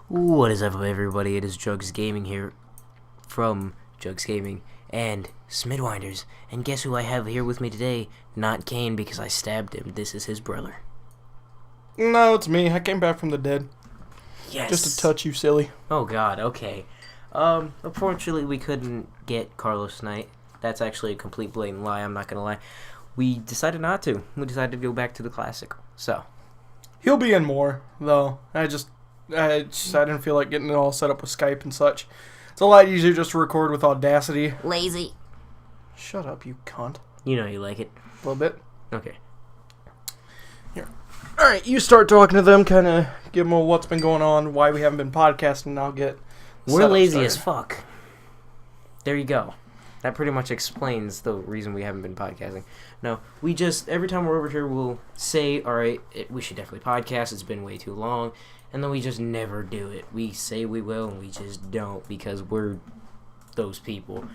What is up, everybody? It is JuGGs Gaming here from JuGGs Gaming and Smidwinders. And guess who I have here with me today? Not Kane, because I stabbed him. This is his brother. No, it's me. I came back from the dead. Yes. Just to touch you, silly. Oh, God. Okay. Unfortunately, we couldn't get Carlos tonight. That's actually a complete blatant lie. I'm not going to lie. We decided not to. We decided to go back to the classic. So. He'll be in more, though. I didn't feel like getting it all set up with Skype and such. It's a lot easier just to record with Audacity. Lazy. Shut up, you cunt. You know you like it. A little bit. Okay. Here. Alright, you start talking to them, kind of give them what's been going on, why we haven't been podcasting, and I'll get We're lazy as fuck. There you go. That pretty much explains the reason we haven't been podcasting. No, we just, every time we're over here, we'll say, alright, we should definitely podcast, it's been way too long, and then we just never do it. We say we will, and we just don't, because we're those people.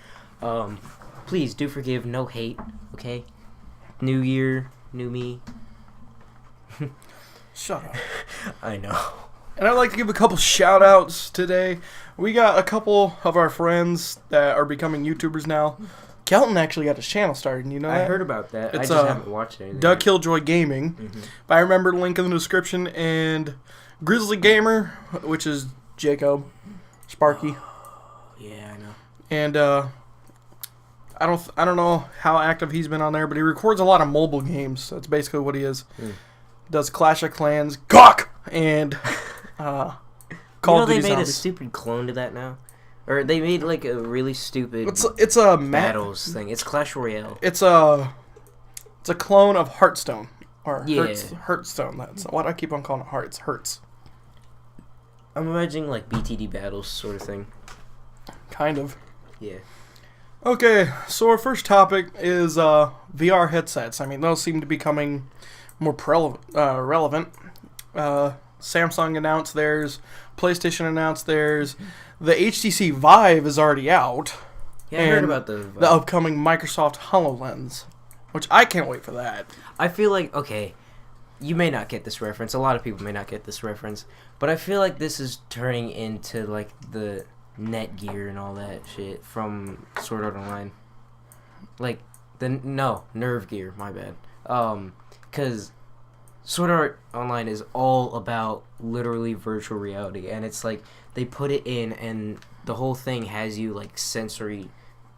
Please, do forgive, no hate, okay? New year, new me. Shut up. I know. And I'd like to give a couple shout-outs today. We got a couple of our friends that are becoming YouTubers now. Kelton actually got his channel started, you know that? I heard about that. It's, I just haven't watched anything. Doug Killjoy Gaming. Mm-hmm. But I remember the link in the description. And Grizzly Gamer, which is Jacob, Sparky. Yeah, I know. And I don't know how active he's been on there, but he records a lot of mobile games. That's basically what he is. Does Clash of Clans, Gawk, and Call of Duty they made Zombies. a stupid clone to that now? Or they made like a really stupid It's a battles thing. It's Clash Royale. It's a clone of Hearthstone. Or Yeah. Hearthstone. That's what I keep on calling it. Hearts. Hertz. I'm imagining like BTD battles sort of thing. Kind of. Yeah. Okay, so our first topic is VR headsets. I mean, those seem to be becoming more relevant. Samsung announced theirs. PlayStation announced theirs. The HTC Vive is already out. Yeah, I heard about the upcoming Microsoft HoloLens, which I can't wait for that. I feel like, okay, you may not get this reference. A lot of people may not get this reference. But I feel like this is turning into like the Netgear and all that shit from Sword Art Online. Like, Nerve Gear, my bad. Because Sword Art Online is all about literally virtual reality, and it's like they put it in, and the whole thing has you like sensory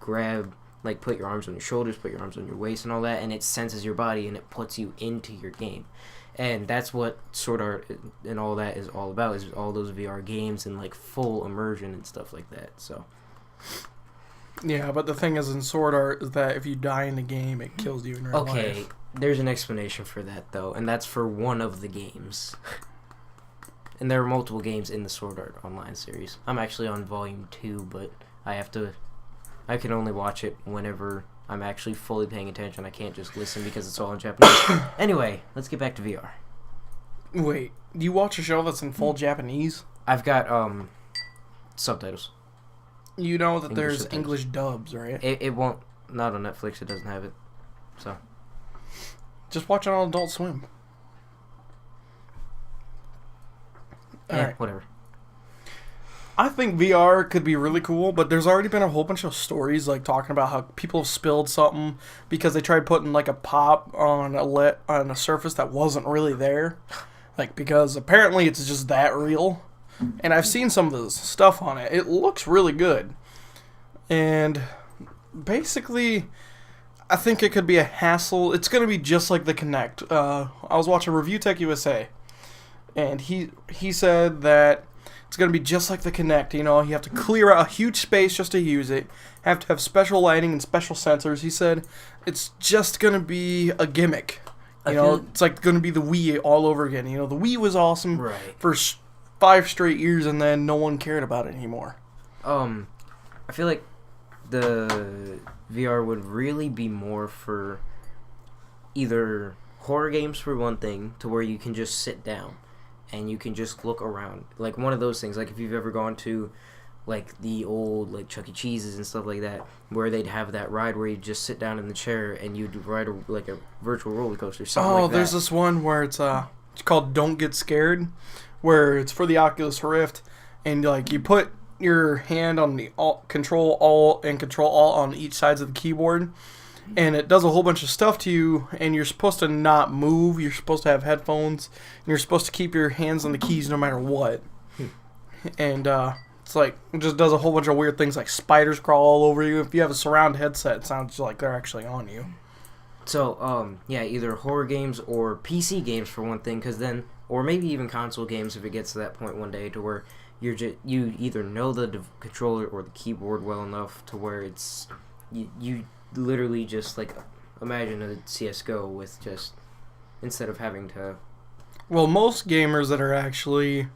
grab, like put your arms on your shoulders, put your arms on your waist, and all that, and it senses your body and it puts you into your game, and that's what Sword Art and all that is all about. Is all those VR games and like full immersion and stuff like that. So. Yeah, but the thing is in Sword Art is that if you die in the game, it kills you in real life. Okay, there's an explanation for that, though, and that's for one of the games. And there are multiple games in the Sword Art Online series. I'm actually on Volume 2, but I can only watch it whenever I'm actually fully paying attention. I can't just listen because it's all in Japanese. Anyway, let's get back to VR. Wait, do you watch a show that's in full Japanese? I've got subtitles. You know that English there's subtitles. English dubs, right? It won't, not on Netflix, it doesn't have it. So. Just watch it on Adult Swim. Alright. Whatever. I think VR could be really cool, but there's already been a whole bunch of stories like talking about how people have spilled something because they tried putting like a pop on a surface that wasn't really there. Like, because apparently it's just that real. And I've seen some of the stuff on it. It looks really good. And basically, I think it could be a hassle. It's going to be just like the Kinect. I was watching Review Tech USA, and he said that it's going to be just like the Kinect. You know, you have to clear out a huge space just to use it. Have to have special lighting and special sensors. He said it's just going to be a gimmick. You know, it's like going to be the Wii all over again. You know, the Wii was awesome for 5 straight years, and then no one cared about it anymore. I feel like the VR would really be more for either horror games for one thing, to where you can just sit down and you can just look around. Like one of those things, like if you've ever gone to like the old like Chuck E. Cheese's and stuff like that, where they'd have that ride where you just sit down in the chair and you'd ride like a virtual roller coaster. Something like that. There's this one where it's called Don't Get Scared, where it's for the Oculus Rift, and like you put your hand on the alt, control alt and control alt on each sides of the keyboard, and it does a whole bunch of stuff to you, and you're supposed to not move. You're supposed to have headphones, and you're supposed to keep your hands on the keys no matter what. And it's like it just does a whole bunch of weird things, like spiders crawl all over you. If you have a surround headset, it sounds like they're actually on you. So, yeah, either horror games or PC games for one thing, because then, or maybe even console games if it gets to that point one day to where you either know the controller or the keyboard well enough to where it's you literally just like imagine a CS:GO with just instead of having to. Well, most gamers that are actually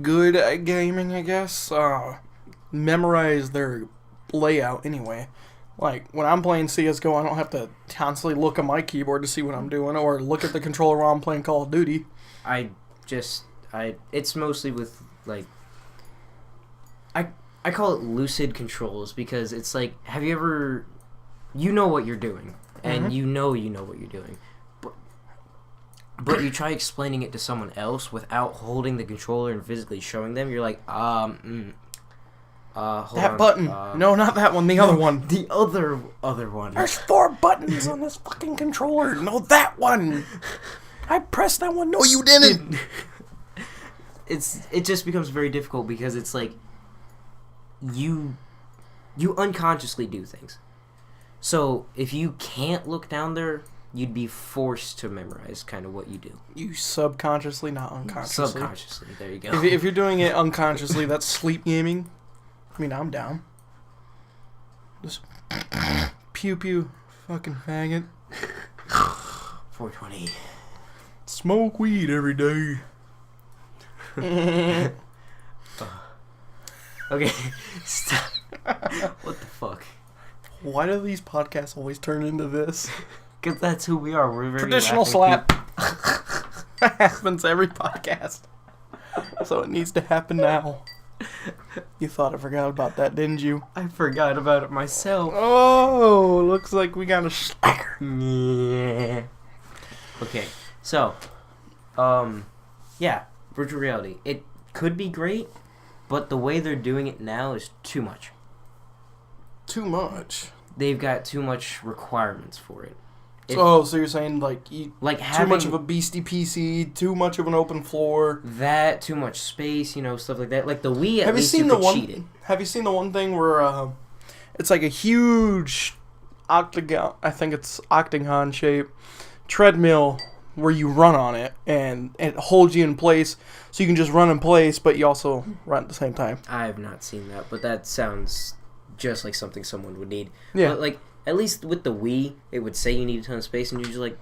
good at gaming, I guess, memorize their layout anyway. Like, when I'm playing CSGO, I don't have to constantly look at my keyboard to see what I'm doing, or look at the controller while I'm playing Call of Duty. It's mostly with, like, I call it lucid controls, because it's like, have you ever, you know what you're doing, and you know what you're doing, but you try explaining it to someone else without holding the controller and physically showing them, you're like, hold that on, button. No, not that one. The other one. The other one. There's 4 buttons on this fucking controller. No, that one. I pressed that one. No, you didn't. It just becomes very difficult because it's like you unconsciously do things. So if you can't look down there, you'd be forced to memorize kind of what you do. You subconsciously, not unconsciously. Subconsciously, there you go. If you're doing it unconsciously, that's sleep gaming. I mean, I'm down. Just pew pew, fucking faggot. 420. Smoke weed every day. Okay, stop. What the fuck? Why do these podcasts always turn into this? Because that's who we are. We're very traditional slap. That happens every podcast. So it needs to happen now. You thought I forgot about that, didn't you? I forgot about it myself. Oh, looks like we got a slacker. Yeah. Okay, so, yeah, virtual reality. It could be great, but the way they're doing it now is too much. Too much? They've got too much requirements for it. So you're saying like too much of a beastie PC, too much of an open floor, that too much space, stuff like that. Like the Wii, Have you seen the one thing where it's like a huge octagon? I think it's octagon shape treadmill where you run on it and it holds you in place, so you can just run in place, but you also run at the same time. I have not seen that, but that sounds just like something someone would need. Yeah, but like. At least with the Wii, it would say you need a ton of space, and you're just like,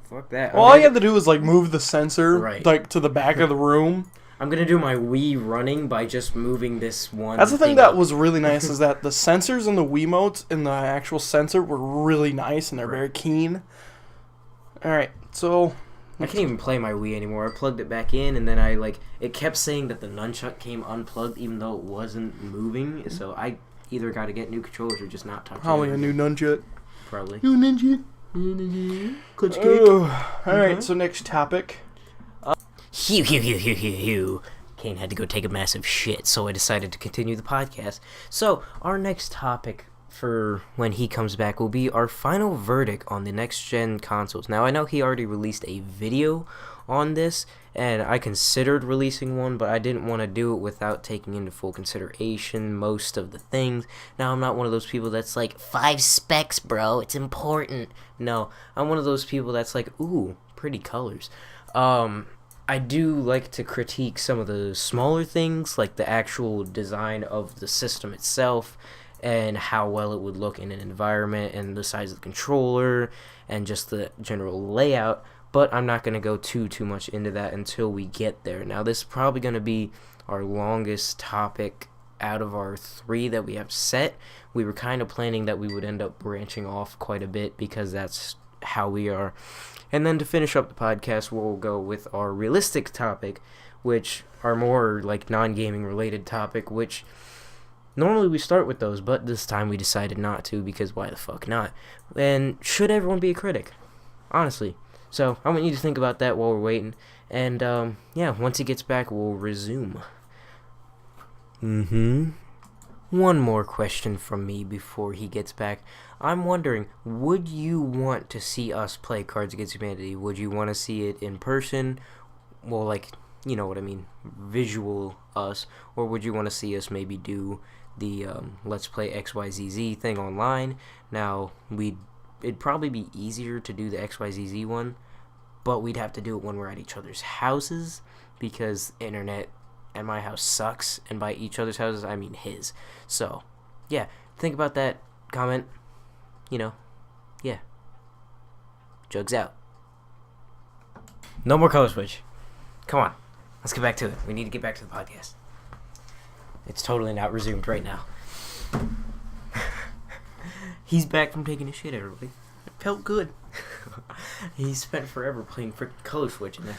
fuck that. Well, all you have to do is like move the sensor like to the back of the room. I'm gonna do my Wii running by just moving this one. That's the thing that was really nice is that the sensors in the Wiimotes and the actual sensor were really nice, and they're very keen. All right, so I can't even play my Wii anymore. I plugged it back in, and then it kept saying that the nunchuck came unplugged, even though it wasn't moving. So I either got to get new controllers or just not touch it. Probably a new nunchuck. Probably. New ninja. Clutch kick. Alright, so next topic. Kane had to go take a massive shit, so I decided to continue the podcast. So, our next topic for when he comes back will be our final verdict on the next-gen consoles. Now, I know he already released a video on this, and I considered releasing one, but I didn't want to do it without taking into full consideration most of the things. Now, I'm not one of those people that's like, 5 specs, bro, it's important. No, I'm one of those people that's like, ooh, pretty colors. I do like to critique some of the smaller things, like the actual design of the system itself, and how well it would look in an environment, and the size of the controller, and just the general layout. But I'm not going to go too much into that until we get there. Now, this is probably going to be our longest topic out of our 3 that we have set. We were kind of planning that we would end up branching off quite a bit because that's how we are. And then to finish up the podcast, we'll go with our realistic topic, which are more like non-gaming related topic, which normally we start with those, but this time we decided not to because why the fuck not? And should everyone be a critic? Honestly. So, I want you to think about that while we're waiting. And, yeah, once he gets back, we'll resume. Mm-hmm. One more question from me before he gets back. I'm wondering, would you want to see us play Cards Against Humanity? Would you want to see it in person? Well, like, you know what I mean, visual us. Or would you want to see us maybe do the Let's Play XYZZ thing online? Now, it'd probably be easier to do the XYZZ one, but we'd have to do it when we're at each other's houses, because internet at my house sucks, and by each other's houses, I mean his. So, yeah, think about that, comment, yeah. Jugs out. No more color switch. Come on, let's get back to it. We need to get back to the podcast. It's totally not resumed right now. He's back from taking a shit, everybody. It felt good. He spent forever playing freaking color switch in there.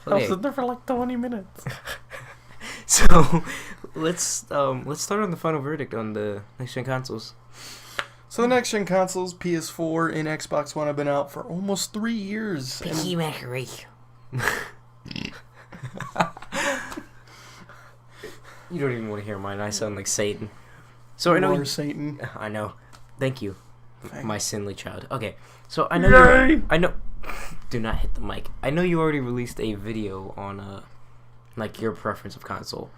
I was in there for like 20 minutes. So, let's start on the final verdict on the next-gen consoles. So the next-gen consoles, PS4 and Xbox One, have been out for almost 3 years. Picky Mackery. You don't even want to hear mine. I sound like Satan. So I know Satan. I know. Thank you, Thanks. my sinly child. Okay, so I know I know. Do not hit the mic. I know you already released a video on like your preference of console,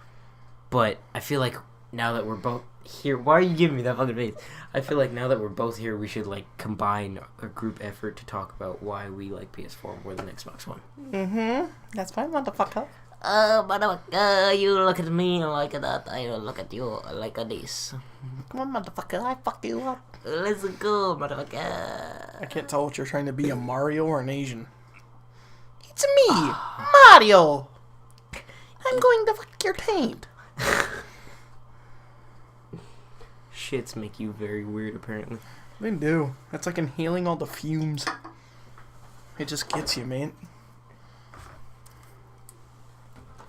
but I feel like now that we're both here, why are you giving me that fucking face? I feel like now that we're both here, we should like combine a group effort to talk about why we like PS4 more than Xbox One. Mm-hmm. That's fine, motherfucker. Motherfucker, you look at me like that, I look at you like this. Come on, motherfucker, I fuck you up. Let's go, motherfucker. I can't tell what you're trying to be, a Mario or an Asian. It's me, Mario. I'm going to fuck your taint. Shits make you very weird, apparently. They do. It's like inhaling all the fumes. It just gets you, man.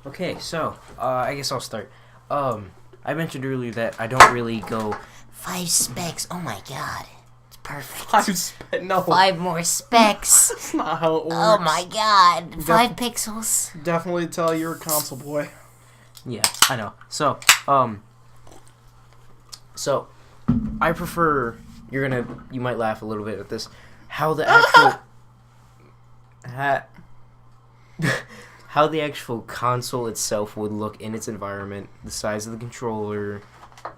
Okay, so, I guess I'll start. I mentioned earlier that I don't really go 5 specs. Oh my god. It's perfect. No. 5 more specs. That's not how it works. Oh my god. 5 pixels. Definitely tell you're a console boy. Yeah, I know. So, I prefer, you might laugh a little bit at this, how the actual, how the actual console itself would look in its environment, the size of the controller,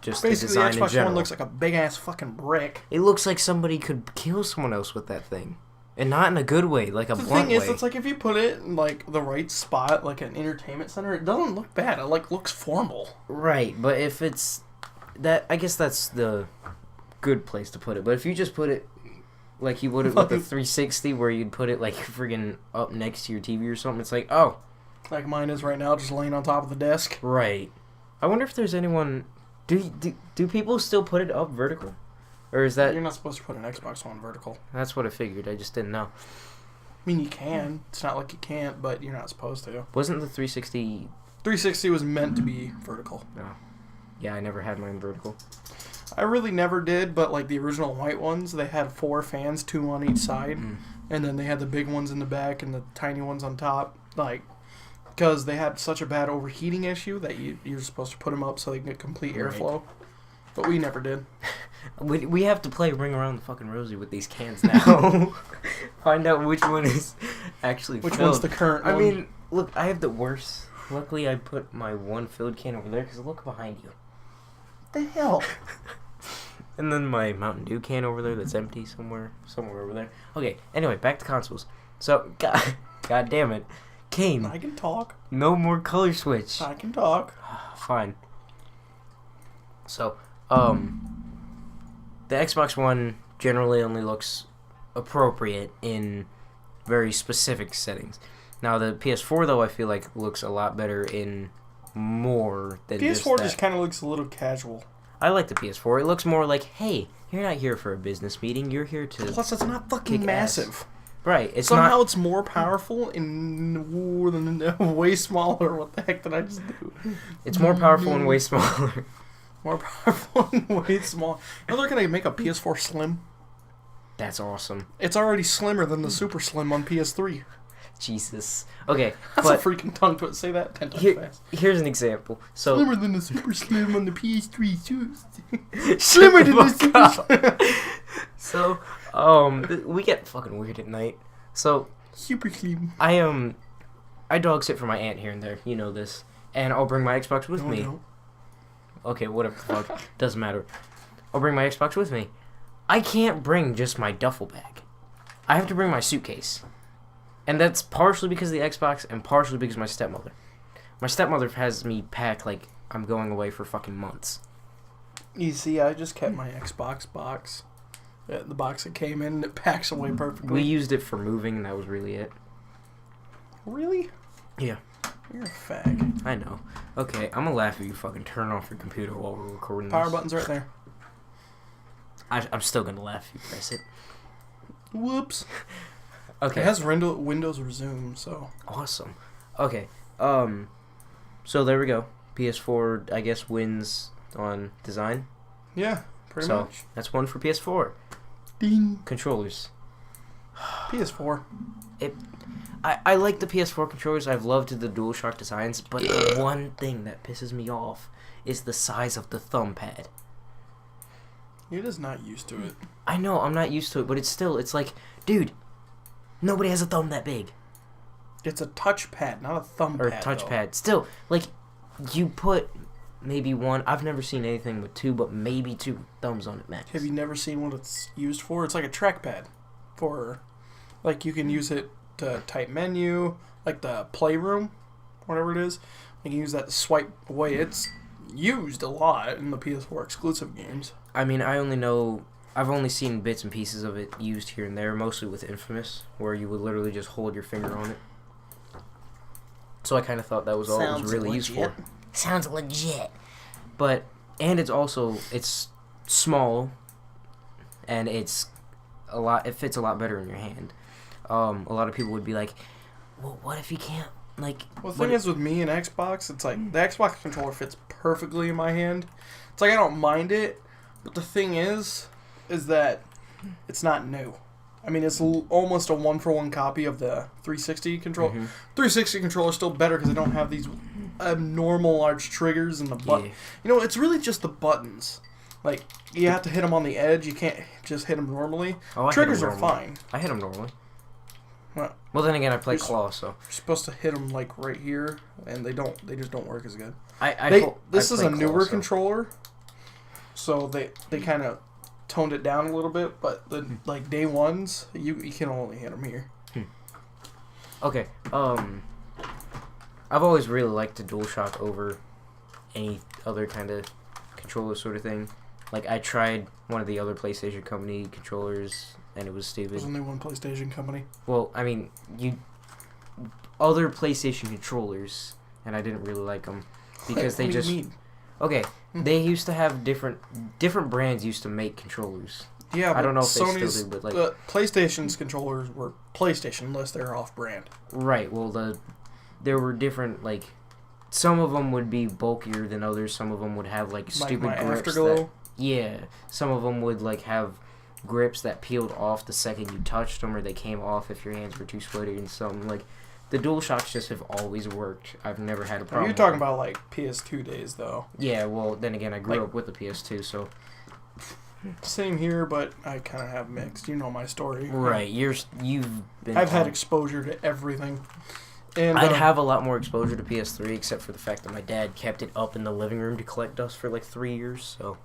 just basically, the design the in Xbox general. One looks like a big ass fucking brick. It looks like somebody could kill someone else with that thing, and not in a good way, like a The blunt thing way. is, it's like if you put it in like the right spot, like an entertainment center, it doesn't look bad. It like looks formal. Right, but if it's that, I guess that's the good place to put it. But if you just put it like you would it with a 360, where you'd put it like friggin' up next to your TV or something, it's like, oh, Like mine is right now, just laying on top of the desk. right. I wonder if there's anyone. Do people still put it up vertical, or is that? You're not supposed to put an Xbox One vertical. That's what I figured. I just didn't know. I mean, you can. It's not like you can't, but you're not supposed to. Wasn't the 360? 360 was meant to be vertical. No. Yeah, I never had mine vertical. I really never did, but like the original white ones, they had 4 fans, 2 on each side, and then they had the big ones in the back and the tiny ones on top, like, because they had such a bad overheating issue that you're supposed to put them up so they can get complete airflow. But we never did. We have to play Ring Around the Fucking Rosie with these cans now. Find out which one is actually Which filled. one's the current one? I mean, look, I have the worst. Luckily, I put my one filled can over there, because look behind you. What the hell? And then my Mountain Dew can over there that's empty somewhere over there. Okay, anyway, back to consoles. So, God damn it. Kane, I can talk. no more color switch. I can talk. Fine. So, the Xbox One generally only looks appropriate in very specific settings. Now, the PS4, though, I feel like looks a lot better in more than PS4 just just kind of looks a little casual. I like the PS4. It looks more like, hey, you're not here for a business meeting. You're here to... Plus, it's not fucking kick massive. ass. Right. It's Somehow not... it's more powerful and way smaller. What the heck did I just do? It's more powerful and way smaller. More powerful and way small. Now they're going to make a PS4 Slim. That's awesome. It's already slimmer than the Super Slim on PS3. Jesus. Okay, That's but a freaking tongue twist. Say that 10 times fast. here's an example. So Slimmer than the Super Slim on the PS3 too. Slimmer than the Super Slim. So, we get fucking weird at night. So, Super Slim. I dog sit for my aunt here and there. You know this. And I'll bring my Xbox with me. No. Okay, whatever the fuck. Doesn't matter. I'll bring my Xbox with me. I can't bring just my duffel bag. I have to bring my suitcase. And that's partially because of the Xbox and partially because of my stepmother. My stepmother has me pack like I'm going away for fucking months. You see, I just kept my Xbox box. The box it came in, it packs away perfectly. We used it for moving, and that was really it. Really? Yeah. You're a fag. I know. Okay, I'm gonna laugh if you fucking turn off your computer while we're recording Power this. button's right there. I'm still gonna laugh if you press it. Whoops. Okay. It has Windows resume, so. Awesome. Okay. So there we go. PS4, I guess, wins on design. Yeah, pretty So much. that's one for PS4. Ding. Controllers. PS4. I like the PS4 controllers. I've loved the DualShock designs, but the one thing that pisses me off is the size of the thumb pad. You're just not used to it. I know, I'm not used to it, but it's like, dude, nobody has a thumb that big. It's a touchpad, not a thumb Or pad. touchpad. Still, like, you put maybe one, I've never seen anything with two, but maybe two thumbs on it max. Have you never seen what it's used for? It's like a trackpad. For, like, you can use it to type menu, like the playroom, whatever it is. You can use that to swipe away. It's used a lot in the PS4 exclusive games. I mean, I've only seen bits and pieces of it used here and there, mostly with Infamous, where you would literally just hold your finger on it. So I kind of thought that was all it was really used for. Sounds legit. But, and it's small, and it fits a lot better in your hand. A lot of people would be like, well, what if you can't, like... Well, the thing is with me and Xbox, it's like, the Xbox controller fits perfectly in my hand. It's like, I don't mind it, but the thing is that it's not new. I mean, it's almost a one-for-one copy of the 360 controller. Mm-hmm. 360 controller is still better because they don't have these abnormal large triggers and the button. Yeah. You know, it's really just the buttons. Like, you have to hit them on the edge. You can't just hit them normally. Oh, Triggers are fine. I hit them normally. Well, then again, I play you're claw, so... You're supposed to hit them, like, right here, and they just don't work as good. This is a newer controller, so they kind of toned it down a little bit, but the like day ones, you can only hit them here. Okay, I've always really liked the DualShock over any other kind of controller sort of thing. Like, I tried one of the other PlayStation company controllers, and it was stupid. There's only one PlayStation company. Well, I mean, other PlayStation controllers, and I didn't really like them because they just... Okay, they used to have different brands used to make controllers. Yeah, but I don't know if Sony's, they still do, but like PlayStation's controllers were PlayStation unless they're off-brand. Right. Well, there were different, like, some of them would be bulkier than others. Some of them would have like stupid my grips. Afterglow. Yeah. Some of them would like have grips that peeled off the second you touched them, or they came off if your hands were too sweaty and something. Like, the DualShocks just have always worked. I've never had a problem. You're talking about like PS2 days, though. Yeah. Well, then again, I grew up with the PS2, so. Same here, but I kind of have mixed. You know my story. Right. You've been. I've had exposure to everything. And I'd have a lot more exposure to PS3, except for the fact that my dad kept it up in the living room to collect dust for like 3 years, so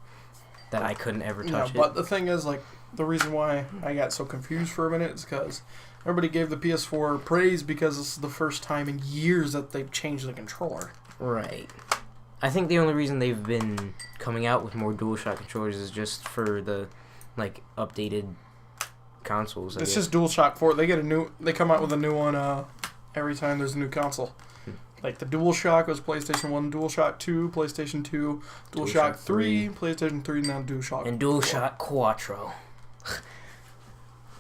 that I couldn't ever touch it. But the thing is, like, the reason why I got so confused for a minute is because everybody gave the PS4 praise because this is the first time in years that they've changed the controller. Right. I think the only reason they've been coming out with more DualShock controllers is just for the, like, updated consoles. It's just DualShock 4. They come out with a new one every time there's a new console. Like the DualShock was PlayStation 1, DualShock 2, PlayStation 2, DualShock 3, PlayStation 3, now DualShock and DualShock Quattro.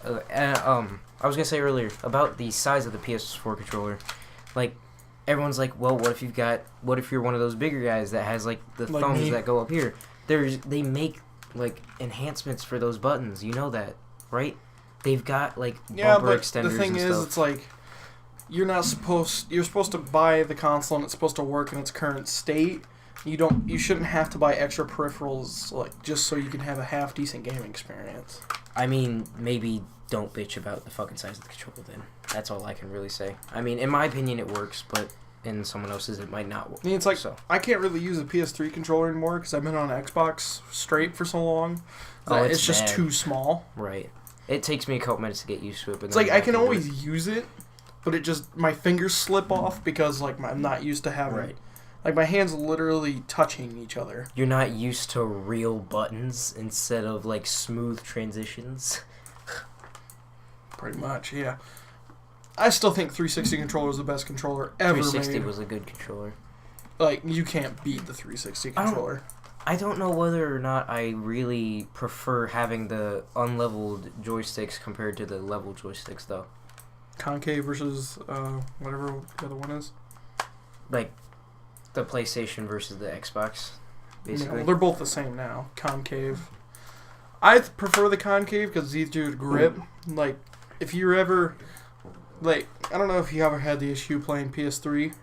I was gonna say earlier about the size of the PS4 controller. Like, everyone's like, well, what if you're one of those bigger guys that has like the Like thumbs me. that go up here? They make like enhancements for those buttons. You know that, right? They've got like bumper extenders the thing and is, stuff. it's like you're supposed to buy the console and it's supposed to work in its current state. You shouldn't have to buy extra peripherals like just so you can have a half decent gaming experience. I mean, maybe don't bitch about the fucking size of the controller then. That's all I can really say. I mean, in my opinion it works, but in someone else's it might not work. I mean, it's like, so. I can't really use a PS3 controller anymore because I've been on Xbox straight for so long. It's just too small. Right. It takes me a couple minutes to get used to it. But it's like I can always use it, but it just, my fingers slip off because like I'm not used to having... Right. Like, my hands literally touching each other. You're not used to real buttons instead of, like, smooth transitions. Pretty much, yeah. I still think 360 controller is the best controller ever 360 made. was a good controller. Like, you can't beat the 360 controller. I don't know whether or not I really prefer having the unleveled joysticks compared to the level joysticks, though. Concave versus, whatever the other one is? Like... The PlayStation versus the Xbox, basically. No, they're both the same now. Concave. I prefer the concave because it's easier to grip. Like, if you're ever... Like, I don't know if you ever had the issue playing PS3,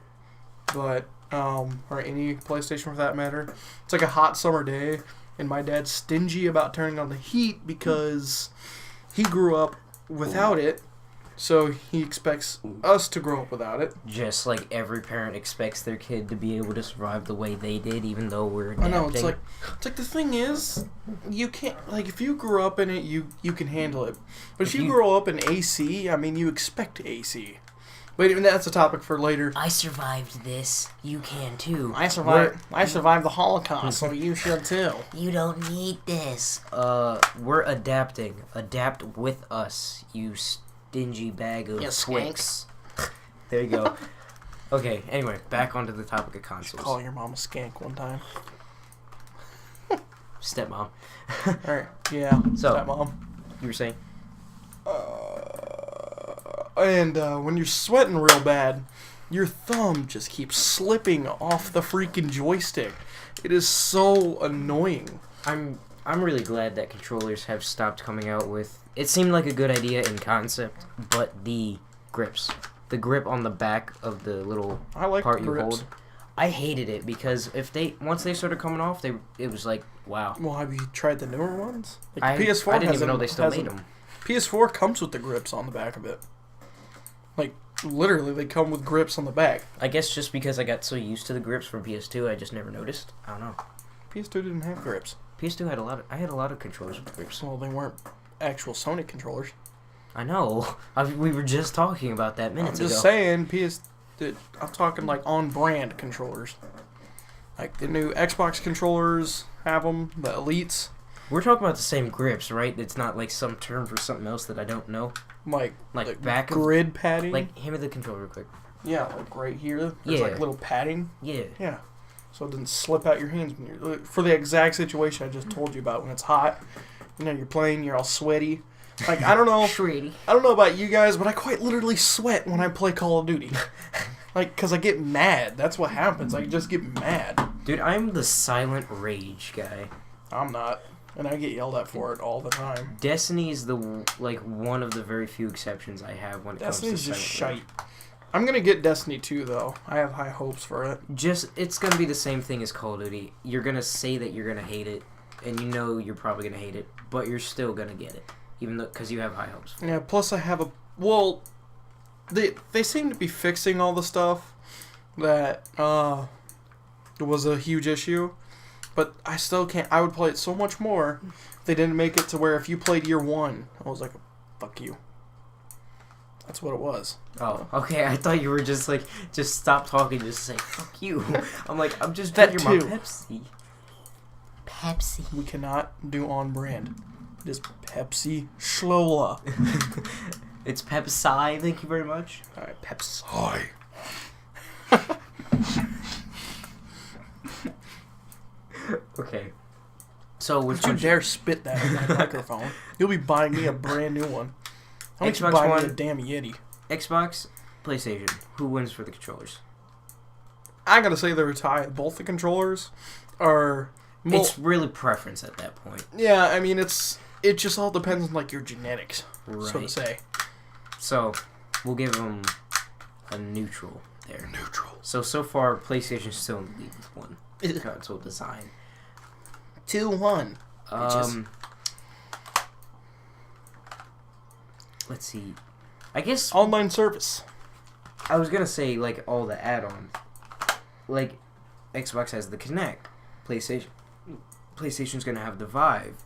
but... or any PlayStation for that matter. It's like a hot summer day, and my dad's stingy about turning on the heat because he grew up without it. So he expects us to grow up without it. Just like every parent expects their kid to be able to survive the way they did, even though we're adapting. I know, it's like the thing is, you can't, like, if you grew up in it, you can handle it. But if you grow up in AC, I mean, you expect AC. But even that's a topic for later. I survived this. You can too. I survived the Holocaust, so you should too. You don't need this. We're adapting. Adapt with us, you stingy bag of Twix. There you go. Okay, anyway, back onto the topic of consoles. You should call your mom a skank one time. Stepmom. Alright, yeah, so, stepmom. You were saying? And when you're sweating real bad, your thumb just keeps slipping off the freaking joystick. It is so annoying. I'm really glad that controllers have stopped coming out with... It seemed like a good idea in concept, but the grips. The grip on the back of the little part you hold. I hated it because once they started coming off, it was like, wow. Well, have you tried the newer ones? Like PS4 I didn't even know they still made them. PS4 comes with the grips on the back of it. Like, literally, they come with grips on the back. I guess just because I got so used to the grips from PS2, I just never noticed. I don't know. PS2 didn't have grips. PS2 had I had a lot of controllers with grips. Well, they weren't actual Sony controllers. I know. We were just talking about that minutes ago. I'm just saying, I'm talking like on-brand controllers. Like the new Xbox controllers have them, the Elites. We're talking about the same grips, right? It's not like some term for something else that I don't know. Like back grid padding. Like, hand me the controller real quick. Yeah, like right here. There's like little padding. Yeah. Yeah. So it doesn't slip out your hands when you're for the exact situation I just told you about. When it's hot, you're playing, you're all sweaty. Like, I don't know. Shreddy. I don't know about you guys, but I quite literally sweat when I play Call of Duty. Like, because I get mad. That's what happens. I just get mad. Dude, I'm the silent rage guy. I'm not. And I get yelled at for it all the time. Destiny is one of the very few exceptions I have when it comes to Destiny's just shite. Rage. I'm going to get Destiny 2, though. I have high hopes for it. It's going to be the same thing as Call of Duty. You're going to say that you're going to hate it, and you know you're probably going to hate it, but you're still going to get it, even though because you have high hopes. Yeah, plus I have a... Well, they seem to be fixing all the stuff that was a huge issue, but I still can't... I would play it so much more if they didn't make it to where if you played year one, I was like, fuck you. That's what it was. Oh, okay. I thought you were just stop talking, just say fuck you. I'm like, I'm just that drinking too. my Pepsi. Pepsi. We cannot do on brand. It is Pepsi Shlola. It's Pepsi. Thank you very much. All right, Pepsi. Okay. So which don't you dare spit that in my microphone? You'll be buying me a brand new one. How much you buy me a damn Yeti? Xbox, PlayStation. Who wins for the controllers? I gotta say they're tied. Both the controllers are... It's really preference at that point. Yeah, I mean, it just all depends on, like, your genetics, right. so to say. So, we'll give them a neutral there. Neutral. So far, PlayStation's still in the lead with one console design. 2-1. Let's see. I guess Online service. I was gonna say like all the add-ons. Like Xbox has the Kinect, PlayStation's gonna have the Vive.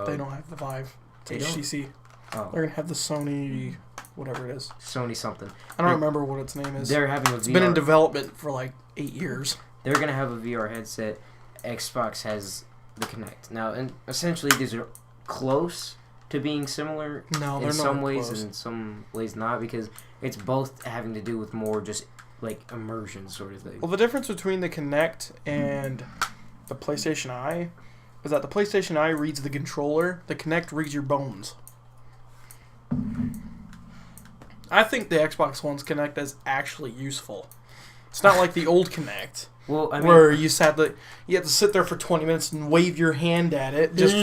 They don't have the Vive. They It's don't? HTC. Oh, They're gonna have the Sony, whatever it is. Sony something. I don't remember what its name is. They're having a It's VR. been in development for like 8 years. They're gonna have a VR headset. Xbox has the Kinect now, and essentially these are close to being similar No, they're in not some ways, close. and in some ways not, because it's both having to do with more just like immersion sort of thing. Well, the difference between the Kinect and the PlayStation Eye is that the PlayStation Eye reads the controller, the Kinect reads your bones. I think the Xbox One's Kinect is actually useful. It's not like the old Kinect, Well, I mean, where you had to sit there for 20 minutes and wave your hand at it just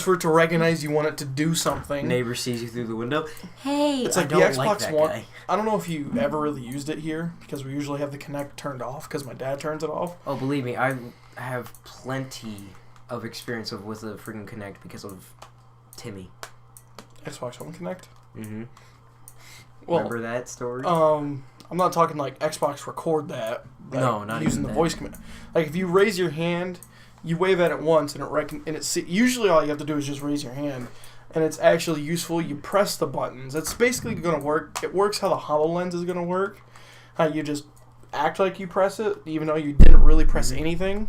for it to recognize you want it to do something. neighbor sees you through the window. Hey, It's I like don't the Xbox like that One. guy. I don't know if you ever really used it here because we usually have the Kinect turned off because my dad turns it off. Oh, believe me, I have plenty of experience with the freaking Kinect because of Timmy. Xbox One Kinect. Mm-hmm. Well, Remember that story? I'm not talking like Xbox record that. Like No, not using even the that. voice command. Like if you raise your hand, you wave at it once, and usually all you have to do is just raise your hand, and it's actually useful. You press the buttons. It's basically going to work. It works how the HoloLens is going to work. How you just act like you press it, even though you didn't really press anything.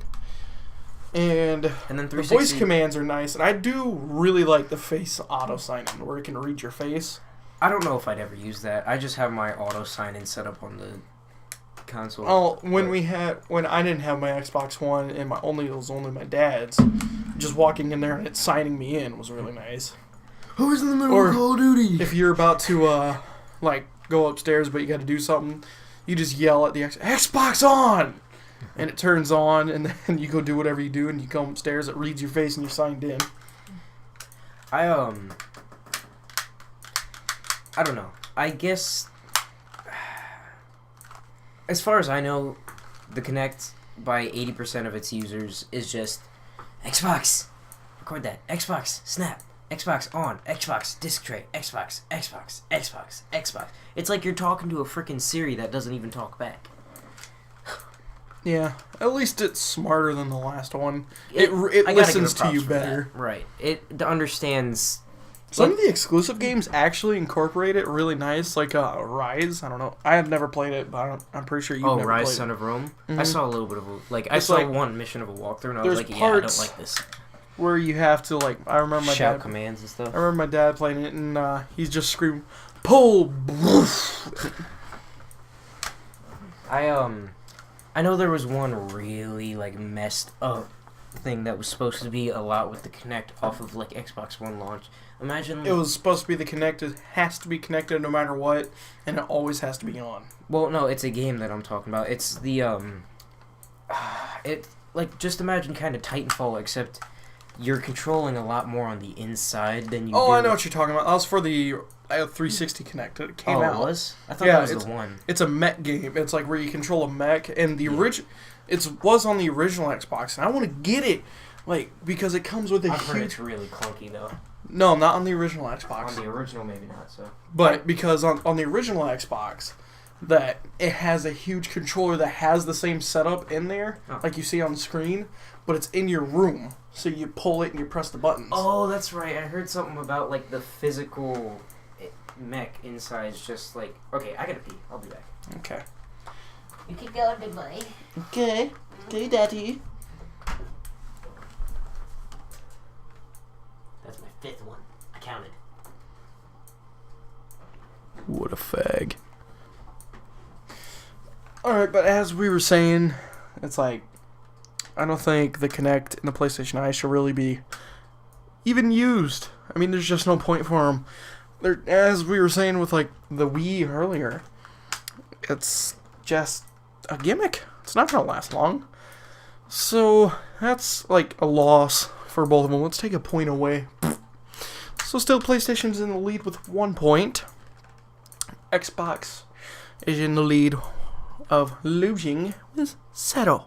And And then the 360. voice commands are nice, and I do really like the face auto sign-in, where it can read your face. I don't know if I'd ever use that. I just have my auto sign-in set up on the console. Oh, when I didn't have my Xbox One and it was only my dad's, just walking in there and it signing me in was really nice. Who's in the middle Or of Call of Duty? If you're about to like go upstairs but you got to do something, you just yell at the Xbox on, and it turns on, and then you go do whatever you do, and you come upstairs, it reads your face, and you're signed in. I don't know. I guess, as far as I know, the Kinect, by 80% of its users, is just Xbox. Record that. Xbox. Snap. Xbox on. Xbox. Disc tray. Xbox. Xbox. Xbox. Xbox. It's like you're talking to a freaking Siri that doesn't even talk back. Yeah, at least it's smarter than the last one. I It gotta listens give it to you props for that. better. Right. It understands. Some of the exclusive games actually incorporate it really nice, like Rise. I don't know. I have never played it, but I'm pretty sure you've never Rise, played Son it. of Rome. I Mhm. saw a little bit of I It's saw like- one mission of a walkthrough, and I was there's like, yeah, I don't parts- like this. Where you have to I remember my Shout dad. commands and stuff. I remember my dad playing it, and he's just screaming, "Pull!" I know there was one really messed up thing that was supposed to be a lot with the Kinect off of Xbox One launch. Imagine It was supposed to be the Kinect. It has to be connected no matter what, and it always has to be on. well, no, it's a game that I'm talking about. It's the just imagine kind of Titanfall, except you're controlling a lot more on the inside than you. Oh, do. I know what you're talking about. That was for the 360 Kinect. It came out. It was? I thought Yeah, that was the one. It's a mech game. It's like where you control a mech, and the it was on the original Xbox, and I want to get it, because it comes with a I've heard huge. it's really clunky though. No, not on the original Xbox. On the original, maybe not. So. But because on the original Xbox, that it has a huge controller that has the same setup in there, like you see on the screen, but it's in your room. So you pull it and you press the buttons. Oh, that's right. I heard something about the physical mech inside is just okay, I gotta pee. I'll be back. Okay. You keep going, big boy. Okay. Okay, Daddy. That's my fifth one. I counted. What a fag. Alright, but as we were saying, it's I don't think the Kinect and the PlayStation Eye should really be even used. I mean, there's just no point for them. As we were saying with the Wii earlier, it's just a gimmick. It's not going to last long. So that's a loss for both of them. Let's take a point away. So still PlayStation's in the lead with 1 point. Xbox is in the lead of losing with 0.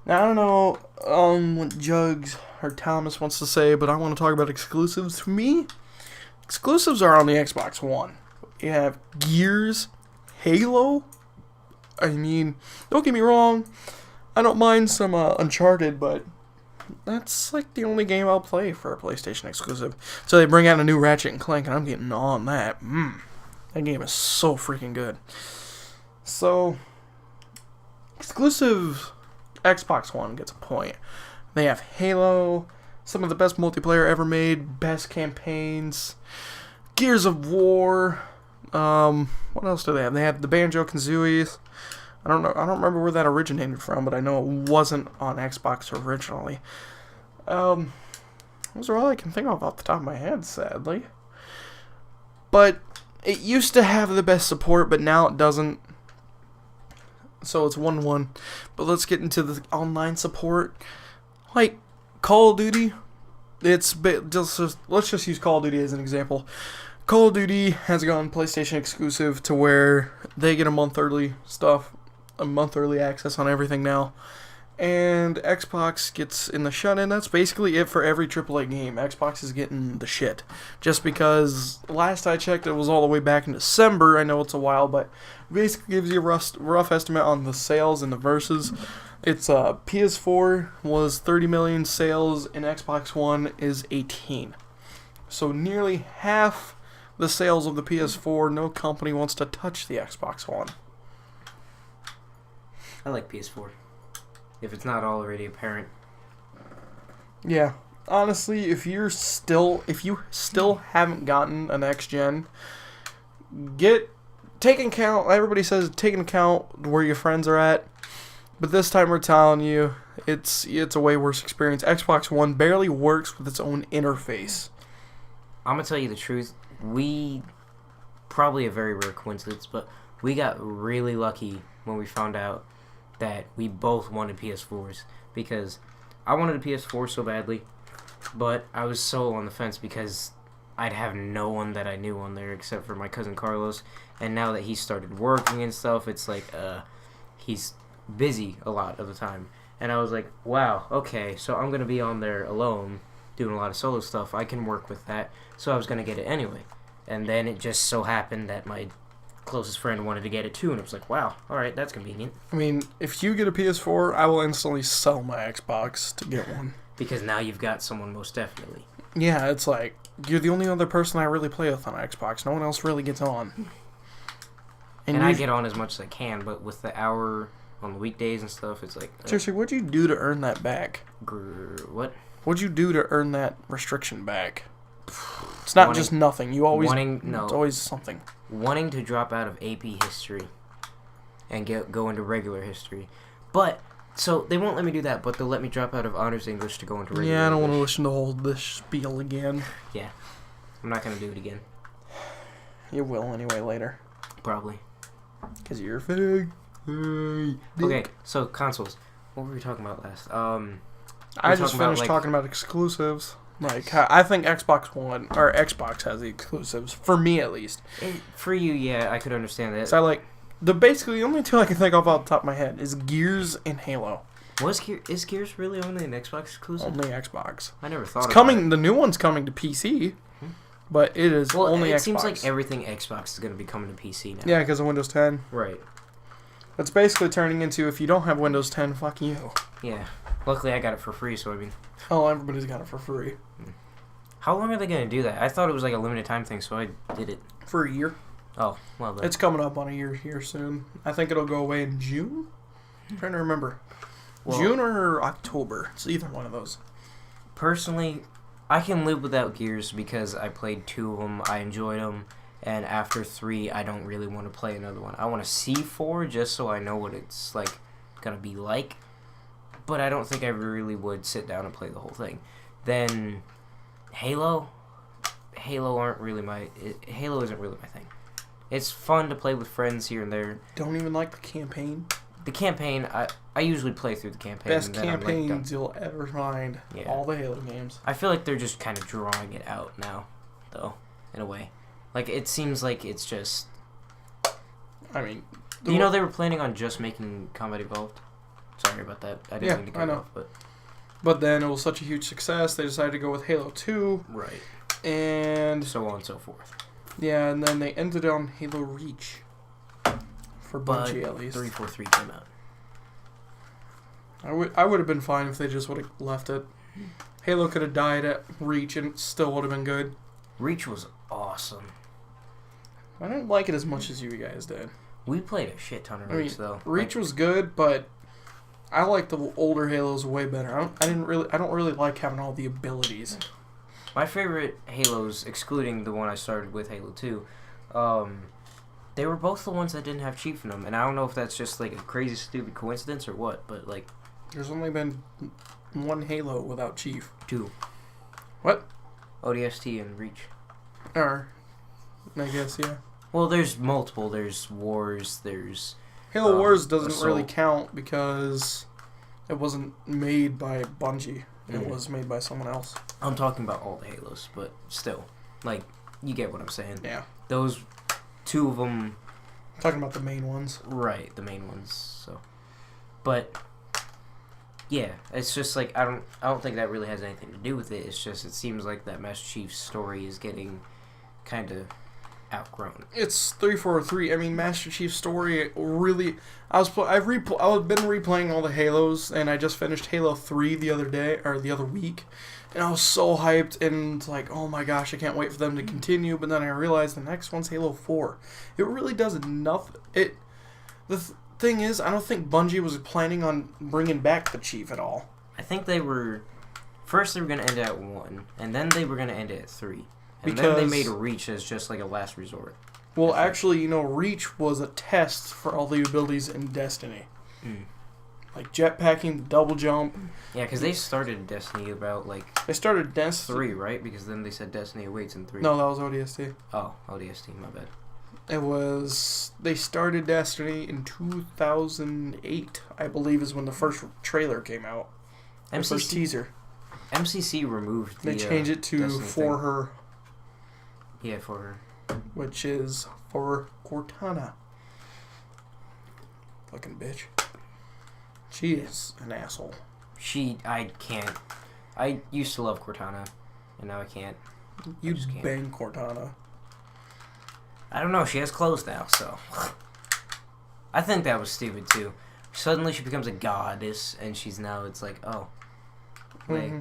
Now, I don't know what JuGGs or Thomas wants to say, but I want to talk about exclusives. For me, exclusives are on the Xbox One. You have Gears, Halo. I mean, don't get me wrong, I don't mind some Uncharted, but that's like the only game I'll play for a PlayStation exclusive. So they bring out a new Ratchet and Clank, and I'm getting on that. That game is so freaking good. So, exclusive Xbox One gets a point. They have Halo, some of the best multiplayer ever made, best campaigns, Gears of War. What else do they have? They have the Banjo-Kazooies. I don't know. I don't remember where that originated from, but I know it wasn't on Xbox originally. Those are all I can think of off the top of my head, sadly. But it used to have the best support, but now it doesn't. So it's 1-1. But let's get into the online support. Like Call of Duty, let's just use Call of Duty as an example. Call of Duty has gone PlayStation exclusive to where they get a month early access on everything now. And Xbox gets in the shut-in. That's basically it for every AAA game. Xbox is getting the shit. Just because last I checked, it was all the way back in December. I know it's a while, but basically gives you a rough estimate on the sales and the verses. It's PS4 was 30 million sales, and Xbox One is 18. So nearly half the sales of the PS4. No company wants to touch the Xbox One. I like PS4. If it's not already apparent. Yeah. Honestly, if you still haven't gotten a next gen, take account. Everybody says take into account where your friends are at. But this time we're telling you, it's a way worse experience. Xbox One barely works with its own interface. I'm going to tell you the truth. We, probably a very rare coincidence, but we got really lucky when we found out that we both wanted PS4s. Because I wanted a PS4 so badly, but I was so on the fence because I'd have no one that I knew on there except for my cousin Carlos. And now that he started working and stuff, it's like, he's busy a lot of the time. And I was like, wow, okay, so I'm going to be on there alone doing a lot of solo stuff. I can work with that. So I was going to get it anyway. And then it just so happened that my closest friend wanted to get it too, and it was like, wow, alright, that's convenient. I mean, if you get a PS4, I will instantly sell my Xbox to get one. Because now you've got someone, most definitely. Yeah, it's like, you're the only other person I really play with on Xbox. No one else really gets on. And I get on as much as I can, but with the hour on the weekdays and stuff, it's like... Seriously, what'd you do to earn that back? What? What'd you do to earn that restriction back? It's not just nothing. You always... It's always something. Wanting to drop out of AP history and go into regular history. But, so they won't let me do that, but they'll let me drop out of honors English to go into regular English. Yeah, I don't want to listen to all this spiel again. Yeah. I'm not going to do it again. You will anyway later. Probably. Because you're fake. Okay, so consoles. What were we talking about last? I just finished talking about exclusives. Like, I think Xbox has the exclusives, for me at least. For you, yeah, I could understand that. So basically the only two I can think of off the top of my head is Gears and Halo. Is Gears really only an Xbox exclusive? Only Xbox. I never thought about it. The new one's coming to PC, but it is only Xbox. It seems like everything Xbox is going to be coming to PC now. Yeah, because of Windows 10. Right. It's basically turning into, if you don't have Windows 10, fuck you. Yeah. Luckily, I got it for free, so I mean... Oh, everybody's got it for free. How long are they going to do that? I thought it was like a limited time thing, so I did it. For a year. Oh, well then. It's coming up on a year here soon. I think it'll go away in June? I'm trying to remember. Well, June or October. It's either one of those. Personally, I can live without Gears because I played 2 of them, I enjoyed them, and after 3, I don't really want to play another one. I want to see 4 just so I know what it's like going to be like. But I don't think I really would sit down and play the whole thing. Then Halo isn't really my thing. It's fun to play with friends here and there. Don't even like the campaign. The campaign, I usually play through the campaign. Best campaigns you'll ever find. Yeah. All the Halo games. I feel like they're just kind of drawing it out now, though, in a way. Like, it seems like it's just... I mean... Do you know they were planning on just making Combat Evolved? Sorry about that. I didn't mean to cut it off, but... But then it was such a huge success, they decided to go with Halo 2. Right. And... so on and so forth. Yeah, and then they ended on Halo Reach. For Bungie, at least. 343 came out. I would have been fine if they just would have left it. Halo could have died at Reach and it still would have been good. Reach was awesome. I didn't like it as much as you guys did. We played a shit ton of Reach, though. Reach was good, but I like the older Halos way better. I don't really like having all the abilities. My favorite Halos, excluding the one I started with, Halo 2, they were both the ones that didn't have Chief in them, and I don't know if that's just like a crazy stupid coincidence or what, but like... There's only been one Halo without Chief. 2. What? ODST and Reach. Or, I guess, yeah. Well, there's multiple. There's Wars, there's... Halo Wars doesn't Assault. really count because it wasn't made by Bungie. It Mhm. was made by someone else. I'm talking about all the Halos, but still. Like, you get what I'm saying. Yeah. Those 2 of them... I'm talking about the main ones. Right, the main ones, so... But... Yeah, it's just like I don't think that really has anything to do with it. It's just it seems like that Master Chief's story is getting kind of outgrown. It's 343. I mean, Master Chief's story really. I've been replaying all the Halos, and I just finished Halo 3 the other week, and I was so hyped and like, oh my gosh, I can't wait for them to continue. But then I realized the next one's Halo 4. It really does enough. Thing is, I don't think Bungie was planning on bringing back the Chief at all. I think they were... First they were going to end it at 1, and then they were going to end it at 3. And then they made Reach as just like a last resort. Well, actually, Reach was a test for all the abilities in Destiny. Like jetpacking, double jump. Yeah, because they started Destiny about like... They started Destiny 3, right? Because then they said Destiny awaits in 3. No, that was ODST. Oh, ODST, my bad. They started Destiny in 2008, I believe, is when the first trailer came out. The first teaser. MCC removed the... They changed it to Destiny For thing. Her, Yeah, For Her. which is for Cortana. Fucking bitch. She is an asshole. I can't. I used to love Cortana, and now I can't. You just can't. bang Cortana. I don't know, she has clothes now, so... I think that was stupid, too. Suddenly she becomes a goddess, and it's like, oh. Like,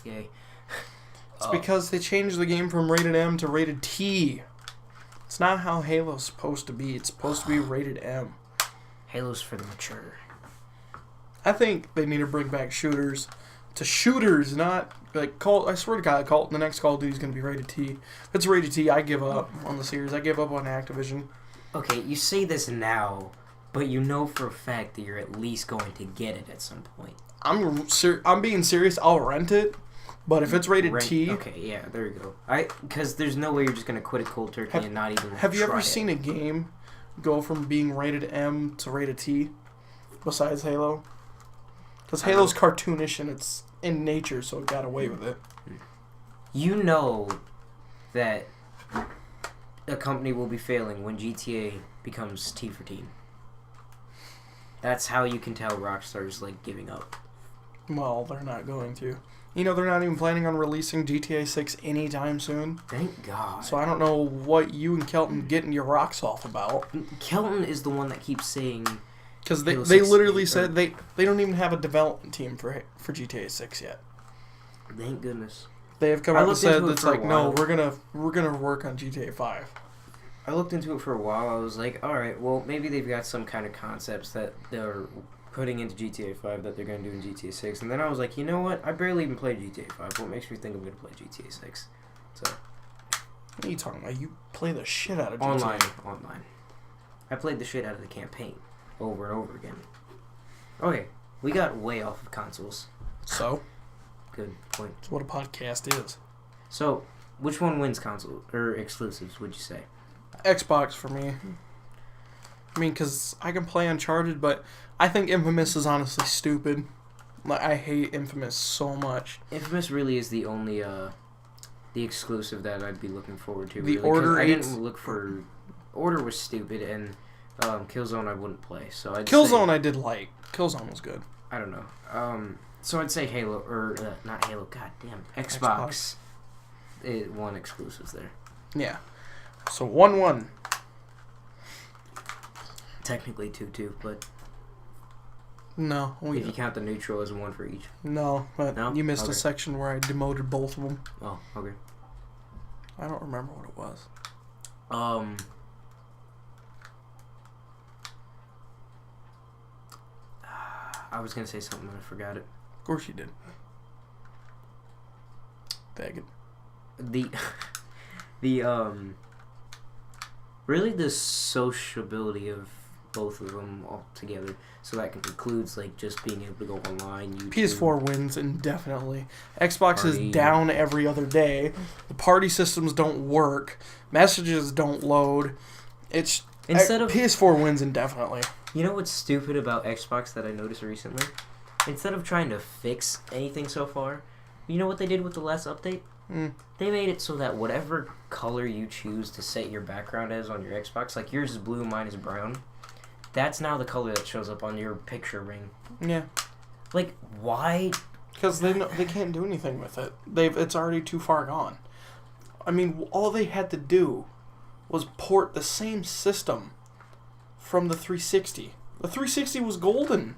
yay. It's because they changed the game from rated M to rated T. It's not how Halo's supposed to be. It's supposed to be rated M. Halo's for the mature. I think they need to bring back shooters to shooters, not like Call. I swear to God, the next Call of Duty is going to be rated T. If it's rated T, I give up on the series. I give up on Activision. Okay, you say this now, but you know for a fact that you're at least going to get it at some point. I'm being serious. I'll rent it, but if it's rated T, okay, yeah, there you go. Because there's no way you're just going to quit it cold turkey and not even. Have you ever try seen a game go from being rated M to rated T? Besides Halo. Because Halo's cartoonish and it's in nature, so it got away with it. You know that a company will be failing when GTA becomes T for teen. That's how you can tell Rockstar's like giving up. Well, they're not going to. They're not even planning on releasing GTA 6 anytime soon. Thank God. So I don't know what you and Kelton getting your rocks off about. Kelton is the one that keeps saying... Because they literally said they don't even have a development team for GTA 6 yet. Thank goodness. They have come out and said it's like, no, while. we're gonna work on GTA 5. I looked into it for a while. I was like, all right, well, maybe they've got some kind of concepts that they're putting into GTA 5 that they're going to do in GTA 6. And then I was like, you know what? I barely even played GTA 5. What makes me think I'm going to play GTA 6? So. What are you talking about? You play the shit out of GTA. Online. I played the shit out of the campaign over and over again. Okay, we got way off of consoles. So? Good point. That's what a podcast is. So, which one wins console or exclusives, would you say? Xbox for me. I mean, because I can play Uncharted, but I think Infamous is honestly stupid. Like, I hate Infamous so much. Infamous really is the only the exclusive that I'd be looking forward to. The really, Order I 8's didn't look for... Order was stupid, and Killzone I wouldn't play, so I'd Killzone say, I did like. Killzone was good. I don't know. So I'd say Halo, or not Halo, god damn, Xbox. One exclusives there. Yeah. So 1-1. Technically 2-2, but No. if you count the neutral as one for each. No, but No? you missed Okay. a section where I demoted both of them. Oh, okay. I don't remember what it was. I was gonna say something and I forgot it. Of course you did. Faggot. The really the sociability of both of them all together. So that includes like just being able to go online. YouTube. PS4 wins indefinitely. Xbox Party. is down every other day. The party systems don't work. Messages don't load. It's Instead of PS4 wins indefinitely. You know what's stupid about Xbox that I noticed recently? Instead of trying to fix anything so far, you know what they did with the last update? They made it so that whatever color you choose to set your background as on your Xbox, like yours is blue, mine is brown, that's now the color that shows up on your picture ring. Yeah. Like, why? Because they can't do anything with it. It's already too far gone. I mean, all they had to do was port the same system from the 360. The 360 was golden.